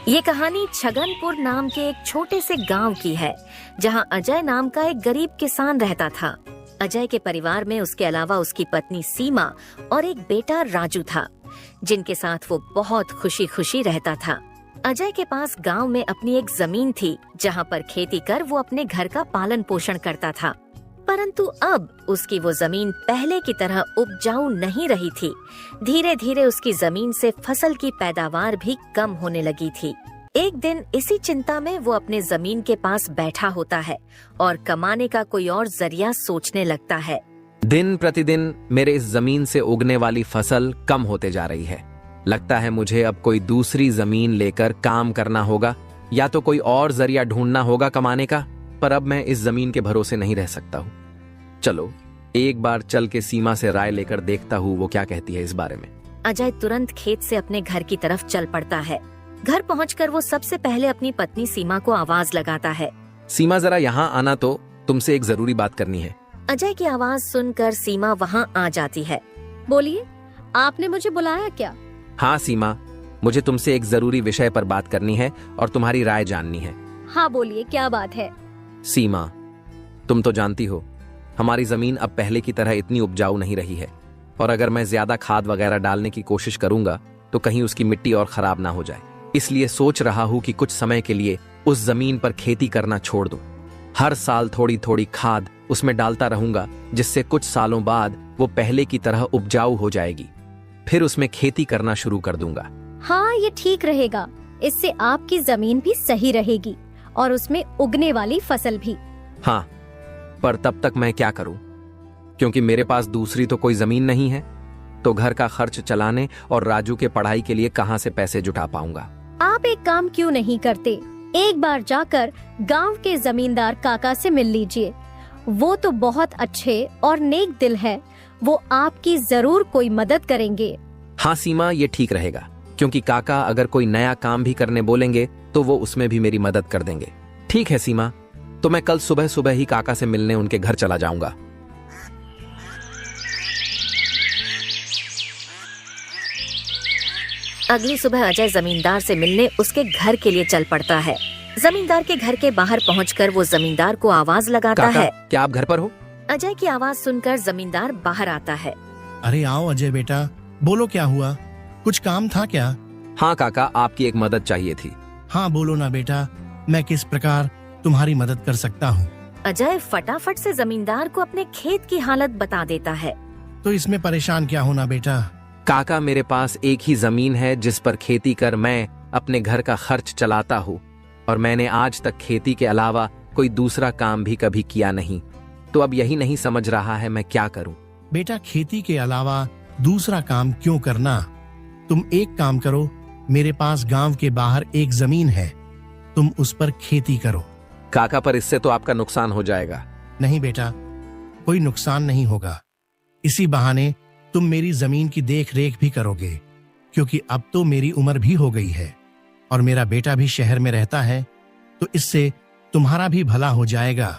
ये कहानी छगनपुर नाम के एक छोटे से गांव की है, जहां अजय नाम का एक गरीब किसान रहता था। अजय के परिवार में उसके अलावा उसकी पत्नी सीमा और एक बेटा राजू था, जिनके साथ वो बहुत खुशी खुशी रहता था। अजय के पास गांव में अपनी एक जमीन थी, जहां पर खेती कर वो अपने घर का पालन पोषण करता था। परंतु अब उसकी वो जमीन पहले की तरह उपजाऊ नहीं रही थी। धीरे धीरे उसकी जमीन से फसल की पैदावार भी कम होने लगी थी। एक दिन इसी चिंता में वो अपने जमीन के पास बैठा होता है और कमाने का कोई और जरिया सोचने लगता है। दिन प्रतिदिन मेरे इस जमीन से उगने वाली फसल कम होते जा रही है। लगता है मुझे अब कोई दूसरी जमीन लेकर काम करना होगा, या तो कोई और जरिया ढूंढना होगा कमाने का। पर अब मैं इस जमीन के भरोसे नहीं रह सकता हूँ। चलो एक बार चल के सीमा से राय लेकर देखता हूँ वो क्या कहती है इस बारे में। अजय तुरंत खेत से अपने घर की तरफ चल पड़ता है। घर पहुंचकर वो सबसे पहले अपनी पत्नी सीमा को आवाज लगाता है। सीमा जरा यहाँ आना, तो तुमसे एक जरूरी बात करनी है। अजय की आवाज सुनकर सीमा वहाँ आ जाती है। बोलिए, आपने मुझे बुलाया क्या? हाँ सीमा, मुझे तुमसे एक जरूरी विषय पर बात करनी है और तुम्हारी राय जाननी है। हाँ बोलिए, क्या बात है? सीमा, तुम तो जानती हो हमारी जमीन अब पहले की तरह इतनी उपजाऊ नहीं रही है, और अगर मैं ज्यादा खाद वगैरह डालने की कोशिश करूंगा तो कहीं उसकी मिट्टी और खराब ना हो जाए। इसलिए सोच रहा हूं कि कुछ समय के लिए उस जमीन पर खेती करना छोड़ दूं। हर साल थोड़ी थोड़ी खाद उसमें डालता रहूंगा, जिससे कुछ सालों बाद वो पहले की तरह उपजाऊ हो जाएगी। फिर उसमें खेती करना शुरू कर दूंगा। हाँ, ये ठीक रहेगा। इससे आपकी जमीन भी सही रहेगी और उसमें उगने वाली फसल भी। हाँ, पर तब तक मैं क्या करूं? क्योंकि मेरे पास दूसरी तो कोई जमीन नहीं है, तो घर का खर्च चलाने और राजू के पढ़ाई के लिए कहां से पैसे जुटा पाऊंगा। आप एक काम क्यों नहीं करते, एक बार जाकर गांव के जमींदार काका से मिल लीजिए। वो तो बहुत अच्छे और नेक दिल है, वो आपकी जरूर कोई मदद करेंगे। हाँ सीमा, ये ठीक रहेगा, क्योंकि काका अगर कोई नया काम भी करने बोलेंगे तो वो उसमें भी मेरी मदद कर देंगे। ठीक है सीमा, तो मैं कल सुबह सुबह ही काका से मिलने उनके घर चला जाऊंगा। अगली सुबह अजय जमींदार से मिलने उसके घर के लिए चल पड़ता है। जमींदार के घर के बाहर पहुंचकर वो जमींदार को आवाज लगाता काका, है। क्या आप घर पर हो? अजय की आवाज सुनकर जमींदार बाहर आता है। अरे आओ अजय बेटा, बोलो क्या हुआ, कुछ काम था क्या? हाँ काका, आपकी एक मदद चाहिए थी। हाँ बोलो ना बेटा, मैं किस प्रकार तुम्हारी मदद कर सकता हूँ? अजय फटाफट से जमींदार को अपने खेत की हालत बता देता है। तो इसमें परेशान क्या होना बेटा? काका, मेरे पास एक ही जमीन है जिस पर खेती कर मैं अपने घर का खर्च चलाता हूँ, और मैंने आज तक खेती के अलावा कोई दूसरा काम भी कभी किया नहीं। तो अब यही नहीं समझ रहा है मैं क्या करूं। बेटा, खेती के अलावा दूसरा काम क्यों करना? तुम एक काम करो, मेरे पास गांव के बाहर एक जमीन है, तुम उस पर खेती करो। काका, पर इससे तो आपका नुकसान हो जाएगा। नहीं बेटा, कोई नुकसान नहीं होगा। इसी बहाने तुम मेरी जमीन की देख रेख भी करोगे, क्योंकि अब तो मेरी उम्र भी हो गई है और मेरा बेटा भी शहर में रहता है, तो इससे तुम्हारा भी भला हो जाएगा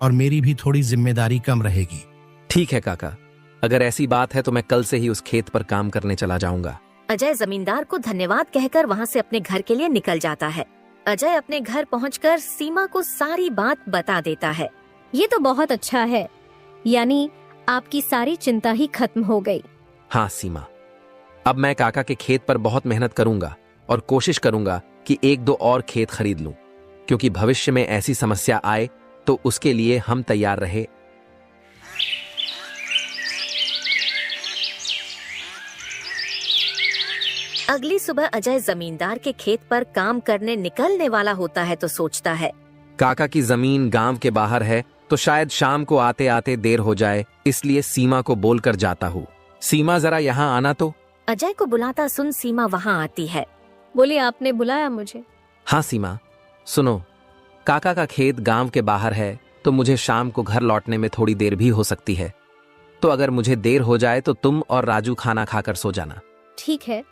और मेरी भी थोड़ी जिम्मेदारी कम रहेगी। ठीक है काका, अगर ऐसी बात है तो मैं कल से ही उस खेत पर काम करने चला जाऊंगा। अजय जमींदार को धन्यवाद कहकर वहाँ से अपने घर के लिए निकल जाता है। अजय अपने घर पहुंचकर सीमा को सारी बात बता देता है। ये तो बहुत अच्छा है, यानी आपकी सारी चिंता ही खत्म हो गई। हाँ सीमा, अब मैं काका के खेत पर बहुत मेहनत करूंगा और कोशिश करूंगा कि एक दो और खेत खरीद लूं, क्योंकि भविष्य में ऐसी समस्या आए तो उसके लिए हम तैयार रहे। अगली सुबह अजय जमींदार के खेत पर काम करने निकलने वाला होता है तो सोचता है, काका की जमीन गांव के बाहर है, तो शायद शाम को आते आते देर हो जाए, इसलिए सीमा को बोलकर जाता हूँ। सीमा, जरा यहाँ आना तो। अजय को बुलाता सुन सीमा वहाँ आती है। बोलिए, आपने बुलाया मुझे? हाँ सीमा, सुनो, काका का खेत गांव के बाहर है, तो मुझे शाम को घर लौटने में थोड़ी देर भी हो सकती है। तो अगर मुझे देर हो जाए तो तुम और राजू खाना खाकर सो जाना। ठीक है,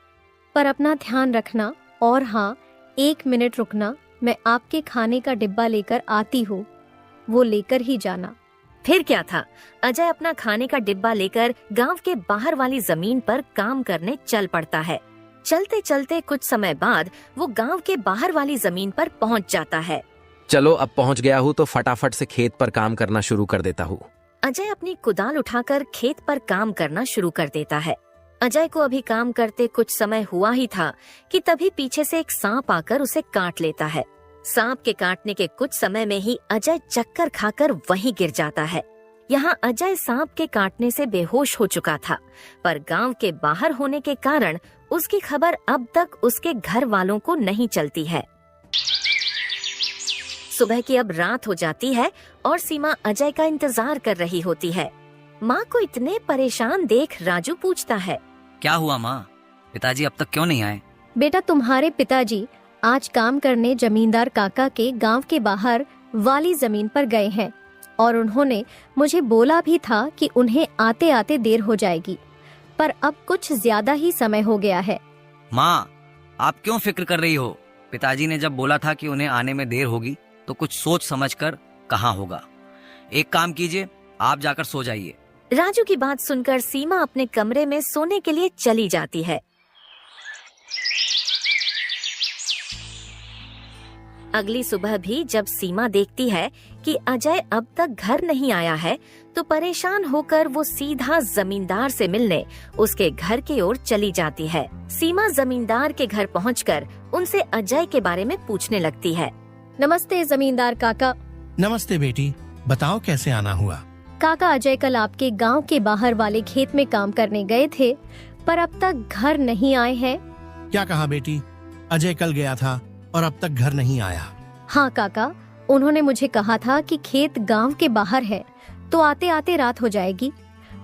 पर अपना ध्यान रखना। और हाँ, 1 मिनट रुकना, मैं आपके खाने का डिब्बा लेकर आती हूँ, वो लेकर ही जाना। फिर क्या था, अजय अपना खाने का डिब्बा लेकर गांव के बाहर वाली जमीन पर काम करने चल पड़ता है। चलते चलते कुछ समय बाद वो गांव के बाहर वाली जमीन पर पहुंच जाता है। चलो अब पहुंच गया हूँ तो फटाफट से खेत पर काम करना शुरू कर देता हूँ। अजय अपनी कुदाल उठाकर खेत पर काम करना शुरू कर देता है। अजय को अभी काम करते कुछ समय हुआ ही था कि तभी पीछे से एक सांप आकर उसे काट लेता है। सांप के काटने के कुछ समय में ही अजय चक्कर खाकर वहीं गिर जाता है। यहाँ अजय सांप के काटने से बेहोश हो चुका था, पर गांव के बाहर होने के कारण उसकी खबर अब तक उसके घर वालों को नहीं चलती है। सुबह की अब रात हो जाती है और सीमा अजय का इंतजार कर रही होती है। माँ को इतने परेशान देख राजू पूछता है, क्या हुआ माँ, पिताजी अब तक क्यों नहीं आए? बेटा, तुम्हारे पिताजी आज काम करने जमींदार काका के गांव के बाहर वाली जमीन पर गए हैं और उन्होंने मुझे बोला भी था कि उन्हें आते आते देर हो जाएगी, पर अब कुछ ज्यादा ही समय हो गया है। माँ, आप क्यों फिक्र कर रही हो? पिताजी ने जब बोला था कि उन्हें आने में देर होगी तो कुछ सोच समझकर कहाँ होगा। एक काम कीजिए, आप जाकर सो जाइए। राजू की बात सुनकर सीमा अपने कमरे में सोने के लिए चली जाती है। अगली सुबह भी जब सीमा देखती है कि अजय अब तक घर नहीं आया है, तो परेशान होकर वो सीधा जमींदार से मिलने उसके घर की ओर चली जाती है। सीमा जमींदार के घर पहुंचकर उनसे अजय के बारे में पूछने लगती है। नमस्ते जमींदार काका। नमस्ते बेटी, बताओ कैसे आना हुआ? काका, अजय कल आपके गांव के बाहर वाले खेत में काम करने गए थे, पर अब तक घर नहीं आए हैं। क्या कहा बेटी? अजय कल गया था और अब तक घर नहीं आया? हाँ काका, उन्होंने मुझे कहा था कि खेत गांव के बाहर है तो आते आते रात हो जाएगी,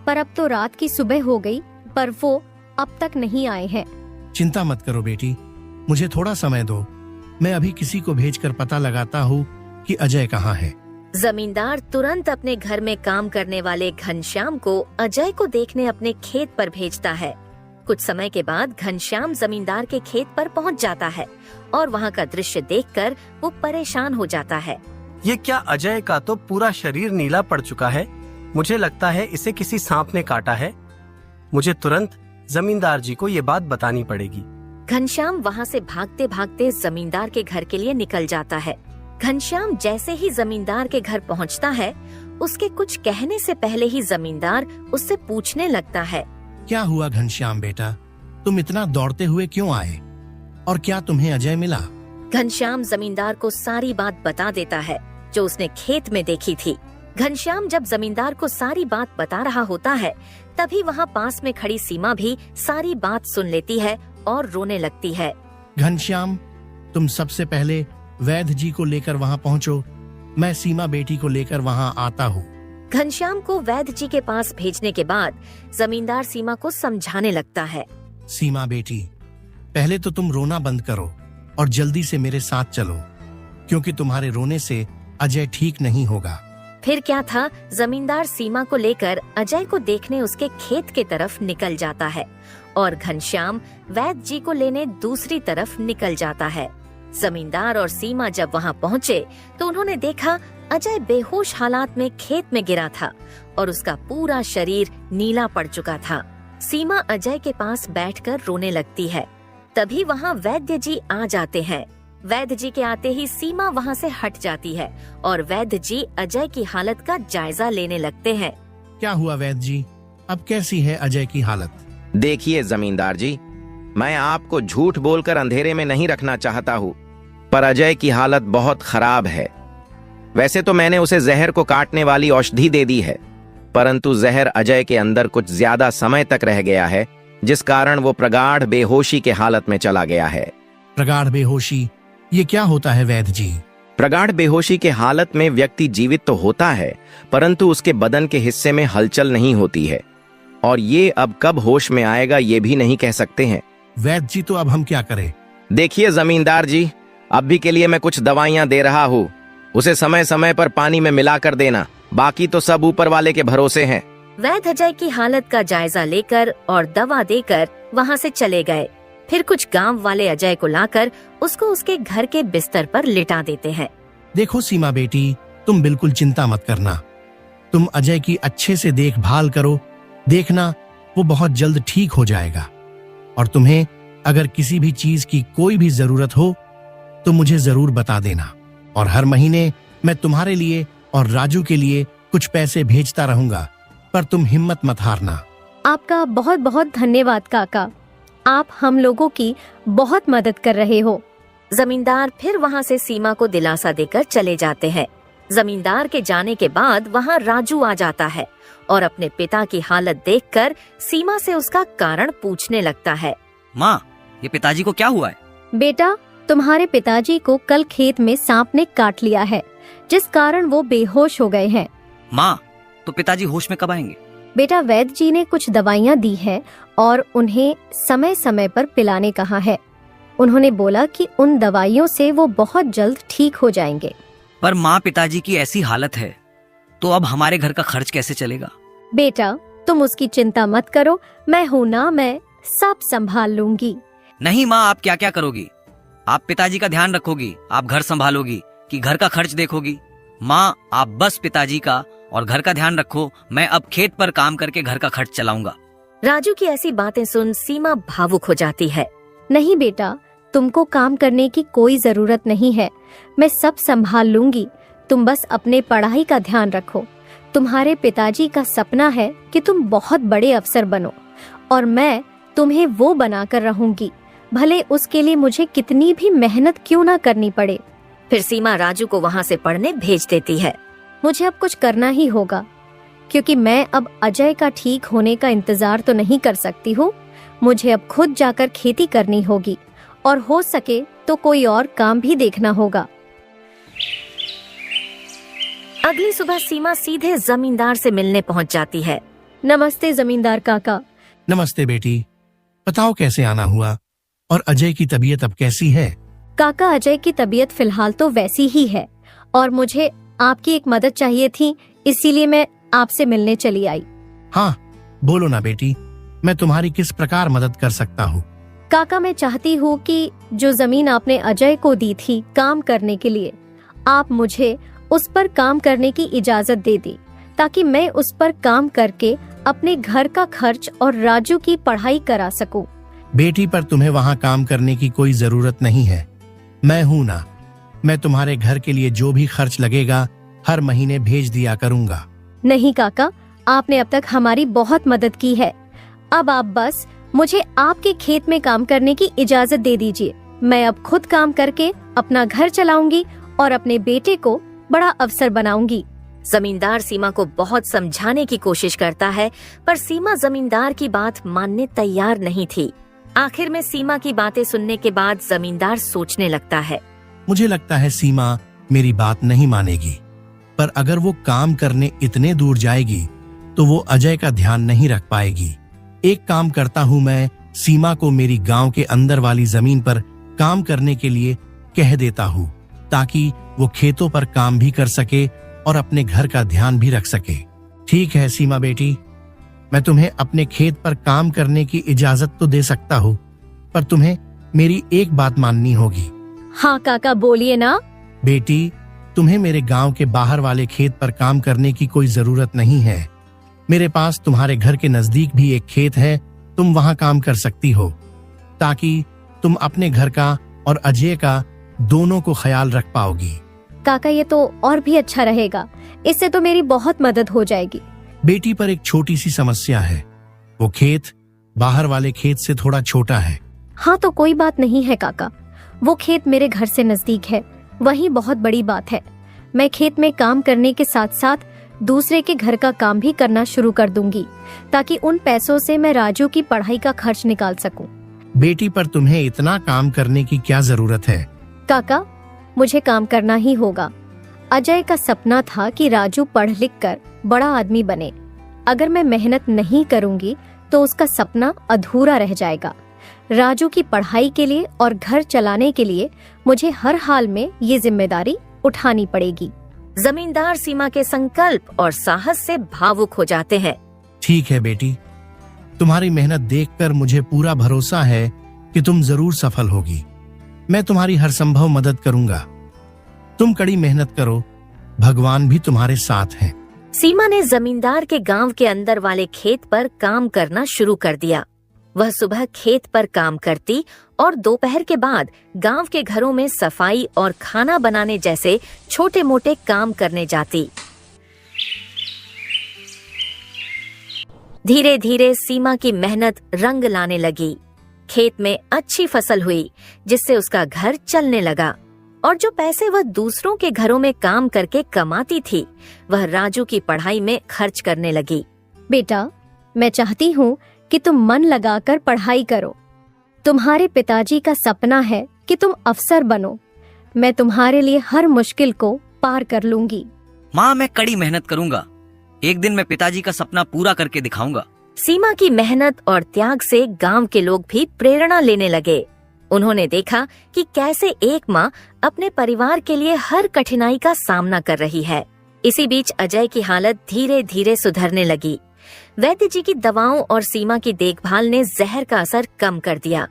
पर अब तो रात की सुबह हो गई, पर वो अब तक नहीं आए हैं। चिंता मत करो बेटी, मुझे थोड़ा समय दो, मैं अभी किसी को भेजकर पता लगाता हूँ कि अजय कहाँ है। जमींदार तुरंत अपने घर में काम करने वाले घनश्याम को अजय को देखने अपने खेत पर भेजता है। कुछ समय के बाद घनश्याम जमींदार के खेत पर पहुंच जाता है और वहां का दृश्य देखकर वो परेशान हो जाता है। ये क्या, अजय का तो पूरा शरीर नीला पड़ चुका है। मुझे लगता है इसे किसी सांप ने काटा है। मुझे तुरंत जमींदार जी को ये बात बतानी पड़ेगी। घनश्याम वहां से भागते भागते जमींदार के घर के लिए निकल जाता है। घनश्याम जैसे ही जमींदार के घर पहुंचता है, उसके कुछ कहने से पहले ही जमींदार उससे पूछने लगता है, क्या हुआ घनश्याम बेटा, तुम इतना दौड़ते हुए क्यों आए और क्या तुम्हें अजय मिला? घनश्याम जमींदार को सारी बात बता देता है जो उसने खेत में देखी थी। घनश्याम जब जमींदार को सारी बात बता रहा होता है, तभी वहाँ पास में खड़ी सीमा भी सारी बात सुन लेती है और रोने लगती है। घनश्याम, तुम सबसे पहले वैद्य जी को लेकर वहाँ पहुँचो, मैं सीमा बेटी को लेकर वहाँ आता हूँ। घनश्याम को वैद्य जी के पास भेजने के बाद जमींदार सीमा को समझाने लगता है। सीमा बेटी, पहले तो तुम रोना बंद करो और जल्दी से मेरे साथ चलो, क्योंकि तुम्हारे रोने से अजय ठीक नहीं होगा। फिर क्या था, जमींदार सीमा को लेकर अजय को देखने उसके खेत के तरफ निकल जाता है और घनश्याम वैद्य जी को लेने दूसरी तरफ निकल जाता है। जमींदार और सीमा जब वहां पहुंचे तो उन्होंने देखा अजय बेहोश हालात में खेत में गिरा था और उसका पूरा शरीर नीला पड़ चुका था। सीमा अजय के पास बैठकर रोने लगती है। तभी वहां वैद्य जी आ जाते हैं। वैद्य जी के आते ही सीमा वहां से हट जाती है और वैद्य जी अजय की हालत का जायजा लेने लगते हैं। क्या हुआ वैद्य जी, अब कैसी है अजय की हालत? देखिए जमींदार जी, मैं आपको झूठ बोलकर अंधेरे में नहीं रखना चाहता हूँ, पर अजय की हालत बहुत खराब है। वैसे तो मैंने उसे जहर को काटने वाली औषधि दे दी है, परंतु जहर अजय के अंदर कुछ ज्यादा समय तक रह गया है, जिस कारण वो प्रगाढ़ बेहोशी के हालत में चला गया है। प्रगाढ़ बेहोशी, ये क्या होता है वैद्य जी? प्रगाढ़ बेहोशी के हालत में व्यक्ति जीवित तो होता है, परंतु उसके बदन के हिस्से में हलचल नहीं होती है, और ये अब कब होश में आएगा ये भी नहीं कह सकते हैं। वैद्य जी, तो अब हम क्या करें? देखिए जमींदार जी, अभी के लिए मैं कुछ दवाइयां दे रहा हूँ, उसे समय समय पर पानी में मिलाकर देना, बाकी तो सब ऊपर वाले के भरोसे हैं। वैद्य अजय की हालत का जायजा लेकर और दवा देकर वहां से चले गए। फिर कुछ गांव वाले अजय को लाकर उसको उसके घर के बिस्तर पर लिटा देते हैं। देखो सीमा बेटी, तुम बिल्कुल चिंता मत करना, तुम अजय की अच्छे से देखभाल करो, देखना वो बहुत जल्द ठीक हो जाएगा और तुम्हें अगर किसी भी चीज की कोई भी जरूरत हो तो मुझे जरूर बता देना, और हर महीने मैं तुम्हारे लिए और राजू के लिए कुछ पैसे भेजता रहूंगा, पर तुम हिम्मत मत हारना। आपका बहुत बहुत धन्यवाद काका, आप हम लोगों की बहुत मदद कर रहे हो। जमींदार फिर वहाँ से सीमा को दिलासा देकर चले जाते हैं। जमींदार के जाने के बाद वहाँ राजू आ जाता है और अपने पिता की हालत देखकर सीमा से उसका कारण पूछने लगता है। माँ, ये पिताजी को क्या हुआ है? बेटा, तुम्हारे पिताजी को कल खेत में सांप ने काट लिया है, जिस कारण वो बेहोश हो गए हैं। माँ, तो पिताजी होश में कब आएंगे? बेटा, वैद्य जी ने कुछ दवाइयाँ दी हैं और उन्हें समय समय पर पिलाने कहा है। उन्होंने बोला कि उन दवाइयों से वो बहुत जल्द ठीक हो जाएंगे। पर माँ, पिताजी की ऐसी हालत है तो अब हमारे घर का खर्च कैसे चलेगा? बेटा, तुम उसकी चिंता मत करो, मैं हूँ ना, मैं सब संभाल लूंगी। नहीं माँ, आप क्या क्या करोगी? आप पिताजी का ध्यान रखोगी, आप घर संभालोगी कि घर का खर्च देखोगी? माँ, आप बस पिताजी का और घर का ध्यान रखो, मैं अब खेत पर काम करके घर का खर्च चलाऊंगा। राजू की ऐसी बातें सुन सीमा भावुक हो जाती है। नहीं बेटा, तुमको काम करने की कोई जरूरत नहीं है, मैं सब संभाल लूंगी। तुम बस अपने पढ़ाई का ध्यान रखो। तुम्हारे पिताजी का सपना है कि तुम बहुत बड़े अफसर बनो, और मैं तुम्हें वो बनाकर रहूंगी, भले उसके लिए मुझे कितनी भी मेहनत क्यों ना करनी पड़े। फिर सीमा राजू को वहाँ से पढ़ने भेज देती है। मुझे अब कुछ करना ही होगा, क्योंकि मैं अब अजय का ठीक होने का इंतजार तो नहीं कर सकती हूँ। मुझे अब खुद जाकर खेती करनी होगी, और हो सके तो कोई और काम भी देखना होगा। अगली सुबह सीमा सीधे जमींदार से मिलने पहुँच जाती है। नमस्ते जमींदार काका। नमस्ते बेटी, बताओ कैसे आना हुआ, और अजय की तबीयत अब कैसी है? काका, अजय की तबीयत फिलहाल तो वैसी ही है, और मुझे आपकी एक मदद चाहिए थी, इसीलिए मैं आपसे मिलने चली आई। हाँ, बोलो ना बेटी, मैं तुम्हारी किस प्रकार मदद कर सकता हूँ? काका, मैं चाहती हूँ कि जो जमीन आपने अजय को दी थी काम करने के लिए, आप मुझे उस पर काम करने की इजाजत दे दी, ताकि मैं उस पर काम करके अपने घर का खर्च और राजू की पढ़ाई करा सकूं। बेटी, पर तुम्हें वहाँ काम करने की कोई जरूरत नहीं है, मैं हूँ ना। मैं तुम्हारे घर के लिए जो भी खर्च लगेगा हर महीने भेज दिया करूँगा। नहीं काका, आपने अब तक हमारी बहुत मदद की है। अब आप बस मुझे आपके खेत में काम करने की इजाजत दे दीजिए। मैं अब खुद काम करके अपना घर चलाऊंगी और अपने बेटे को बड़ा अफसर बनाऊंगी। जमींदार सीमा को बहुत समझाने की कोशिश करता है, पर सीमा जमींदार की बात मानने तैयार नहीं थी। आखिर में सीमा की बातें सुनने के बाद जमींदार सोचने लगता है। मुझे लगता है सीमा मेरी बात नहीं मानेगी, पर अगर वो काम करने इतने दूर जाएगी तो वो अजय का ध्यान नहीं रख पाएगी। एक काम करता हूँ, मैं सीमा को मेरी गांव के अंदर वाली जमीन पर काम करने के लिए कह देता हूँ, ताकि वो खेतों पर काम भी कर सके और अपने घर का ध्यान भी रख सके। ठीक है सीमा बेटी, मैं तुम्हें अपने खेत पर काम करने की इजाजत तो दे सकता हूँ, पर तुम्हें मेरी एक बात माननी होगी। हाँ काका, बोलिए ना। बेटी, तुम्हें मेरे गांव के बाहर वाले खेत पर काम करने की कोई जरूरत नहीं है। मेरे पास तुम्हारे घर के नजदीक भी एक खेत है, तुम वहां काम कर सकती हो, ताकि तुम अपने घर का और अजय का दोनों को ख्याल रख पाओगी। काका, ये तो और भी अच्छा रहेगा, इससे तो मेरी बहुत मदद हो जाएगी। बेटी, पर एक छोटी सी समस्या है, वो खेत बाहर वाले खेत से थोड़ा छोटा है। हाँ तो कोई बात नहीं है काका, वो खेत मेरे घर से नजदीक है, वही बहुत बड़ी बात है। मैं खेत में काम करने के साथ साथ दूसरे के घर का काम भी करना शुरू कर दूंगी, ताकि उन पैसों से मैं राजू की पढ़ाई का खर्च निकाल सकूं। बेटी, पर तुम्हें इतना काम करने की क्या जरूरत है? काका, मुझे काम करना ही होगा। अजय का सपना था कि राजू पढ़ लिख कर बड़ा आदमी बने। अगर मैं मेहनत नहीं करूंगी तो उसका सपना अधूरा रह जाएगा। राजू की पढ़ाई के लिए और घर चलाने के लिए मुझे हर हाल में ये जिम्मेदारी उठानी पड़ेगी। जमींदार सीमा के संकल्प और साहस से भावुक हो जाते हैं। ठीक है बेटी, तुम्हारी मेहनत देखकर मुझे पूरा भरोसा है कि तुम जरूर सफल होगी। मैं तुम्हारी हर संभव मदद करूंगा। तुम कड़ी मेहनत करो, भगवान भी तुम्हारे साथ हैं। सीमा ने जमींदार के गांव के अंदर वाले खेत पर काम करना शुरू कर दिया। वह सुबह खेत पर काम करती और दोपहर के बाद गांव के घरों में सफाई और खाना बनाने जैसे छोटे मोटे काम करने जाती। धीरे धीरे सीमा की मेहनत रंग लाने लगी। खेत में अच्छी फसल हुई, जिससे उसका घर चलने लगा और जो पैसे वह दूसरों के घरों में काम करके कमाती थी, वह राजू की पढ़ाई में खर्च करने लगी। बेटा, मैं चाहती हूँ कि तुम मन लगाकर पढ़ाई करो। तुम्हारे पिताजी का सपना है कि तुम अफसर बनो। मैं तुम्हारे लिए हर मुश्किल को पार कर लूंगी। माँ, मैं कड़ी मेहनत करूंगा। एक दिन मैं पिताजी का सपना पूरा करके दिखाऊंगा। सीमा की मेहनत और त्याग से गांव के लोग भी प्रेरणा लेने लगे। उन्होंने देखा कि कैसे एक माँ अपने परिवार के लिए हर कठिनाई का सामना कर रही है। इसी बीच अजय की हालत धीरे धीरे सुधरने लगी। वैद्य जी की दवाओं और सीमा की देखभाल ने जहर का असर कम कर दिया।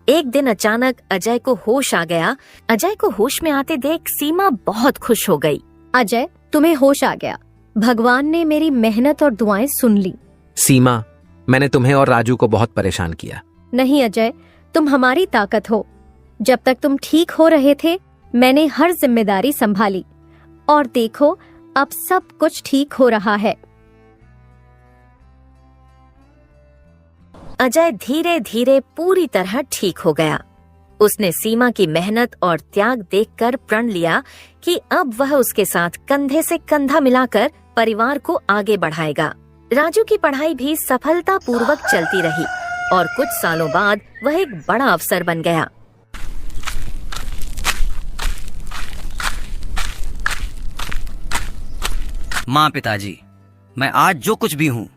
एक दिन अचानक अजय को होश आ गया। अजय को होश में आते देख सीमा बहुत खुश हो गई। अजय, तुम्हें होश आ गया। भगवान ने मेरी मेहनत और दुआएं सुन ली। सीमा, मैंने तुम्हें और राजू को बहुत परेशान किया। नहीं अजय, तुम हमारी ताकत हो। जब तक तुम ठीक हो रहे थे, मैंने हर जिम्मेदारी संभाली और देखो, अब सब कुछ ठीक हो रहा है। अजय धीरे धीरे पूरी तरह ठीक हो गया। उसने सीमा की मेहनत और त्याग देखकर प्रण लिया कि अब वह उसके साथ कंधे से कंधा मिलाकर परिवार को आगे बढ़ाएगा। राजू की पढ़ाई भी सफलतापूर्वक चलती रही और कुछ सालों बाद वह एक बड़ा अफसर बन गया। माँ, पिताजी, मैं आज जो कुछ भी हूँ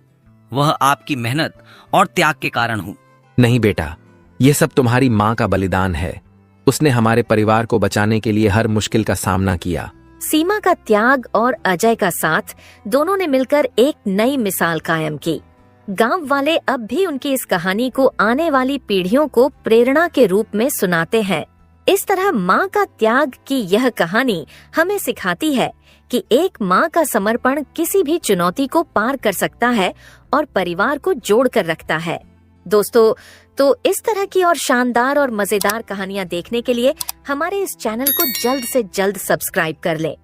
वह आपकी मेहनत और त्याग के कारण हूँ। नहीं बेटा, ये सब तुम्हारी माँ का बलिदान है। उसने हमारे परिवार को बचाने के लिए हर मुश्किल का सामना किया। सीमा का त्याग और अजय का साथ, दोनों ने मिलकर एक नई मिसाल कायम की। गांव वाले अब भी उनकी इस कहानी को आने वाली पीढ़ियों को प्रेरणा के रूप में सुनाते हैं। इस तरह माँ का त्याग की यह कहानी हमें सिखाती है कि एक माँ का समर्पण किसी भी चुनौती को पार कर सकता है और परिवार को जोड़ कर रखता है। दोस्तों, तो इस तरह की और शानदार और मजेदार कहानियाँ देखने के लिए हमारे इस चैनल को जल्द से जल्द सब्सक्राइब कर लें।